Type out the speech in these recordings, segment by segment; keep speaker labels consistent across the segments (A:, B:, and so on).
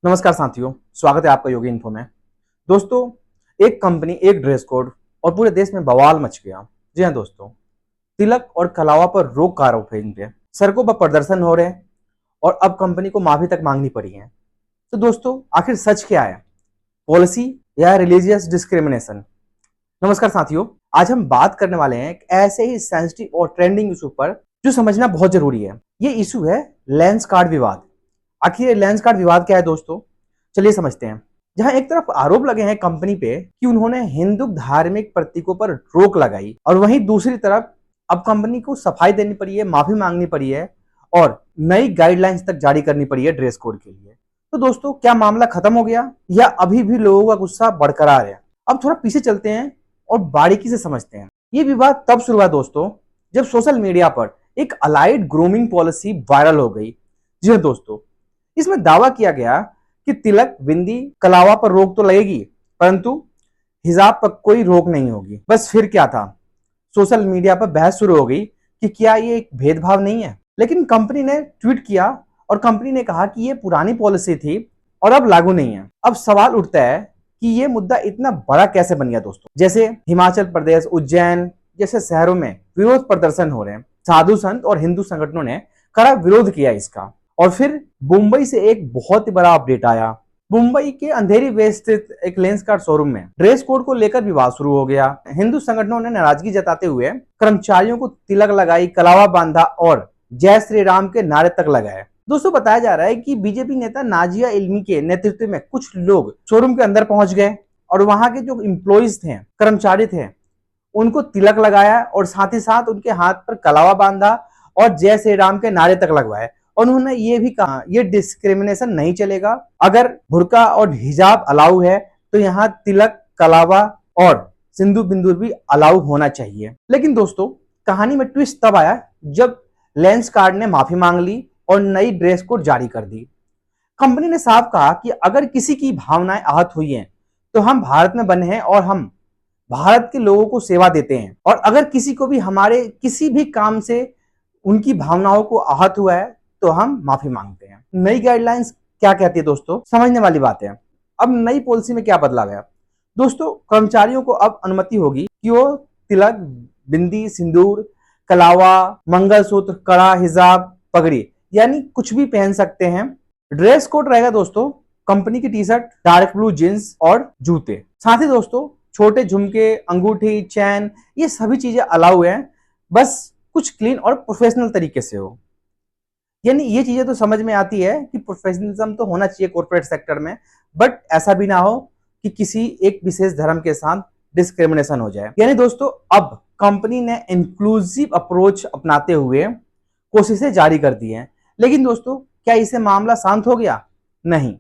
A: नमस्कार साथियों, स्वागत है आपका योगी इन्फो में। दोस्तों, एक कंपनी, एक ड्रेस कोड और पूरे देश में बवाल मच गया। जी हाँ दोस्तों, तिलक और कलावा पर रोक का आरोप है इन पे। सड़कों पर प्रदर्शन हो रहे हैं और अब कंपनी को माफी तक मांगनी पड़ी है। तो दोस्तों, आखिर सच क्या है, पॉलिसी या रिलीजियस डिस्क्रिमिनेशन? नमस्कार साथियों, आज हम बात करने वाले हैं एक ऐसे ही सेंसिटिव और ट्रेंडिंग इशू पर जो समझना बहुत जरूरी है। ये इशू है लेंस कार्ड विवाद। आखिर लेंस कार्ड विवाद क्या है दोस्तों, चलिए समझते हैं। जहां एक तरफ आरोप लगे हैं कंपनी पे कि उन्होंने हिंदू धार्मिक प्रतीकों पर रोक लगाई, और वहीं दूसरी तरफ अब कंपनी को सफाई देनी पड़ी है, माफी मांगनी पड़ी है और नई गाइडलाइंस तक जारी करनी पड़ी है ड्रेस कोड के लिए। तो दोस्तों, क्या मामला खत्म हो गया या अभी भी लोगों का गुस्सा बरकरार है? अब थोड़ा पीछे चलते हैं और बारीकी से समझते हैं। ये विवाद तब शुरू हुआ दोस्तों, जब सोशल मीडिया पर एक अलाइड ग्रूमिंग पॉलिसी वायरल हो गई। जी हाँ दोस्तों, इसमें दावा किया गया कि तिलक, बिंदी, कलावा पर रोक तो लगेगी, परंतु हिजाब पर कोई रोक नहीं होगी। बस फिर क्या था, सोशल मीडिया पर बहस शुरू हो गई कि क्या ये एक भेदभाव नहीं है। लेकिन कंपनी ने ट्वीट किया और कंपनी ने कहा कि ये पुरानी पॉलिसी थी और अब लागू नहीं है। अब सवाल उठता है कि ये मुद्दा इतना बड़ा कैसे बन गया दोस्तों। जैसे हिमाचल प्रदेश, उज्जैन जैसे शहरों में विरोध प्रदर्शन हो रहे हैं, साधु संत और हिंदू संगठनों ने कड़ा विरोध किया इसका। और फिर मुंबई से एक बहुत ही बड़ा अपडेट आया। मुंबई के अंधेरी वे स्थित एक लेंस कार्ड शोरूम में ड्रेस कोड को लेकर विवाद शुरू हो गया। हिंदू संगठनों ने नाराजगी जताते हुए कर्मचारियों को तिलक लगाई, कलावा बांधा और जय श्री राम के नारे तक लगाए। दोस्तों, बताया जा रहा है कि बीजेपी नेता नाजिया इल्मी के नेतृत्व में कुछ लोग शोरूम के अंदर पहुंच गए और वहां के जो इम्प्लॉइज थे, कर्मचारी थे, उनको तिलक लगाया और साथ ही साथ उनके हाथ पर कलावा बांधा और जय श्री राम के नारे तक लगवाए। उन्होंने ये भी कहा, ये डिस्क्रिमिनेशन नहीं चलेगा। अगर बुर्का और हिजाब अलाउ है तो यहाँ तिलक, कलावा और सिंदूर बिंदूर भी अलाउ होना चाहिए। लेकिन दोस्तों, कहानी में ट्विस्ट तब आया जब लेंस कार्ड ने माफी मांग ली और नई ड्रेस कोड जारी कर दी। कंपनी ने साफ कहा कि अगर किसी की भावनाएं आहत हुई हैं तो हम भारत में बने हैं और हम भारत के लोगों को सेवा देते हैं, और अगर किसी को भी हमारे किसी भी काम से उनकी भावनाओं को आहत हुआ है तो हम माफी मांगते हैं। नई गाइडलाइंस क्या कहती है दोस्तों, समझने वाली बात है। अब नई पॉलिसी में क्या बदलाव है दोस्तों, कर्मचारियों को अब अनुमति होगी कि वो तिलक, बिंदी, सिंदूर, कलावा, मंगलसूत्र, कड़ा, हिजाब, पगड़ी यानी कुछ भी पहन सकते हैं। ड्रेस कोड रहेगा दोस्तों, कंपनी की T shirt, dark blue jeans और जूते। साथ ही दोस्तों, छोटे झुमके, अंगूठी, चैन, ये सभी चीजें अलाउ है, बस कुछ क्लीन और प्रोफेशनल तरीके से हो। यानी ये चीजें तो समझ में आती है कि प्रोफेशनलिज्म तो होना चाहिए कॉर्पोरेट सेक्टर में, बट ऐसा भी ना हो कि किसी एक विशेष धर्म के साथ डिस्क्रिमिनेशन हो जाए। यानी दोस्तों, अब कंपनी ने इंक्लूसिव अप्रोच अपनाते हुए कोशिशें जारी कर दी हैं। लेकिन दोस्तों, क्या इससे मामला शांत हो गया? नहीं,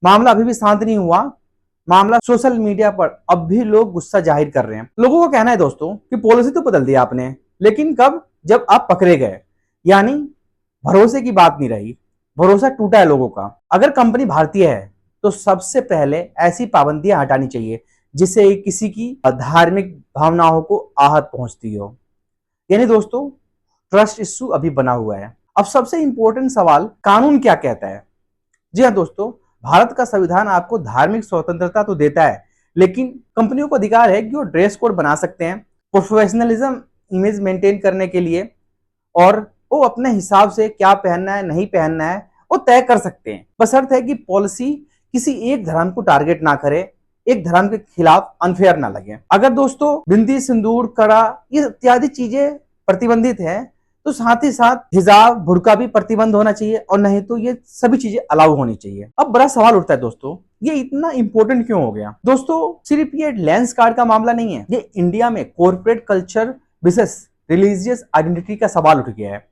A: मामला अभी भी शांत नहीं हुआ। मामला सोशल मीडिया पर अब भी लोग गुस्सा जाहिर कर रहे हैं। लोगों का कहना है दोस्तों कि पॉलिसी तो बदल दी आपने, लेकिन कब? जब आप पकड़े गए। यानी भरोसे की बात नहीं रही, भरोसा टूटा है लोगों का। अगर कंपनी भारतीय है तो सबसे पहले ऐसी पाबंदियां हटानी चाहिए जिससे किसी की धार्मिक भावनाओं को आहत पहुंचती हो। यानी दोस्तों, ट्रस्ट इश्यू अभी बना हुआ है। अब सबसे इंपॉर्टेंट सवाल, कानून क्या कहता है? जी हाँ दोस्तों, भारत का संविधान आपको धार्मिक स्वतंत्रता तो देता है, लेकिन कंपनियों को अधिकार है कि वो ड्रेस कोड बना सकते हैं प्रोफेशनलिज्म इमेज मेंटेन करने के लिए, और वो अपने हिसाब से क्या पहनना है, नहीं पहनना है, वो तय कर सकते हैं। बशर्त है कि पॉलिसी किसी एक धर्म को टारगेट ना करे, एक धर्म के खिलाफ अनफेयर ना लगे। अगर दोस्तों बिंदी, सिंदूर, कड़ा ये इत्यादि चीजें प्रतिबंधित है तो साथ ही साथ हिजाब, बुर्का भी प्रतिबंध होना चाहिए, और नहीं तो ये सभी चीजें अलाउ होनी चाहिए। अब बड़ा सवाल उठता है दोस्तों, ये इतना इंपॉर्टेंट क्यों हो गया? दोस्तों, सिर्फ ये लेंस कार्ड का मामला नहीं है, ये इंडिया में कॉर्पोरेट कल्चर विसेस रिलीजियस आइडेंटिटी का सवाल उठ गया है।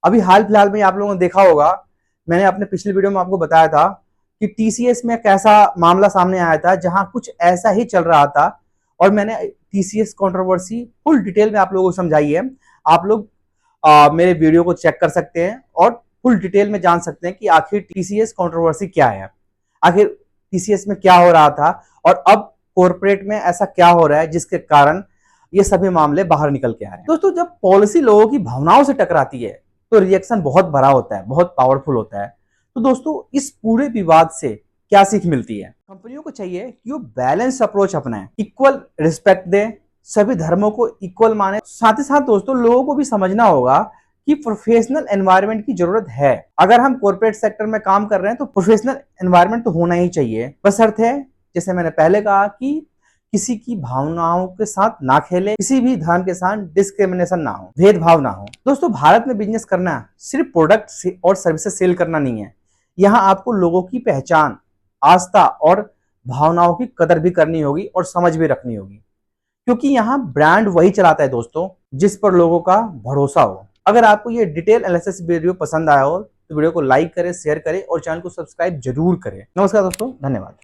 A: अभी हाल फिलहाल में आप लोगों ने देखा होगा, मैंने अपने पिछले वीडियो में आपको बताया था कि टीसीएस में कैसा मामला सामने आया था, जहां कुछ ऐसा ही चल रहा था, और मैंने टीसीएस कंट्रोवर्सी फुल डिटेल में आप लोगों को समझाई है। आप लोग मेरे वीडियो को चेक कर सकते हैं और फुल डिटेल में जान सकते हैं कि आखिर टीसीएस कंट्रोवर्सी क्या है, आखिर टीसीएस में क्या हो रहा था, और अब कॉर्पोरेट में ऐसा क्या हो रहा है जिसके कारण ये सभी मामले बाहर निकल के आ रहे हैं। दोस्तों, जब पॉलिसी लोगों की भावनाओं से टकराती है तो रिएक्शन बहुत बड़ा होता है, बहुत पावरफुल होता है। तो दोस्तों इस पूरे विवाद से क्या सीख मिलती है? कंपनियों को चाहिए कि वो बैलेंस अप्रोच अपनाएं, इक्वल रिस्पेक्ट दें, सभी धर्मों को इक्वल माने। साथ ही साथ दोस्तों लोगों को भी समझना होगा कि प्रोफेशनल एनवायरनमेंट की जरूरत है। अगर हम कॉर्पोरेट सेक्टर में काम कर रहे हैं तो प्रोफेशनल एनवायरनमेंट तो होना ही चाहिए, बशर्ते जैसे मैंने पहले कहा कि किसी की भावनाओं के साथ ना खेले, किसी भी धर्म के साथ डिस्क्रिमिनेशन ना हो, भेदभाव ना हो। दोस्तों भारत में बिजनेस करना सिर्फ प्रोडक्ट और सर्विसेज सेल करना नहीं है। यहाँ आपको लोगों की पहचान, आस्था और भावनाओं की कदर भी करनी होगी और समझ भी रखनी होगी, क्योंकि यहाँ ब्रांड वही चलाता है दोस्तों जिस पर लोगों का भरोसा हो। अगर आपको ये डिटेल एनालिसिस वीडियो पसंद आया हो तो वीडियो को लाइक करें, शेयर करें और चैनल को सब्सक्राइब जरूर करें। नमस्कार दोस्तों, धन्यवाद।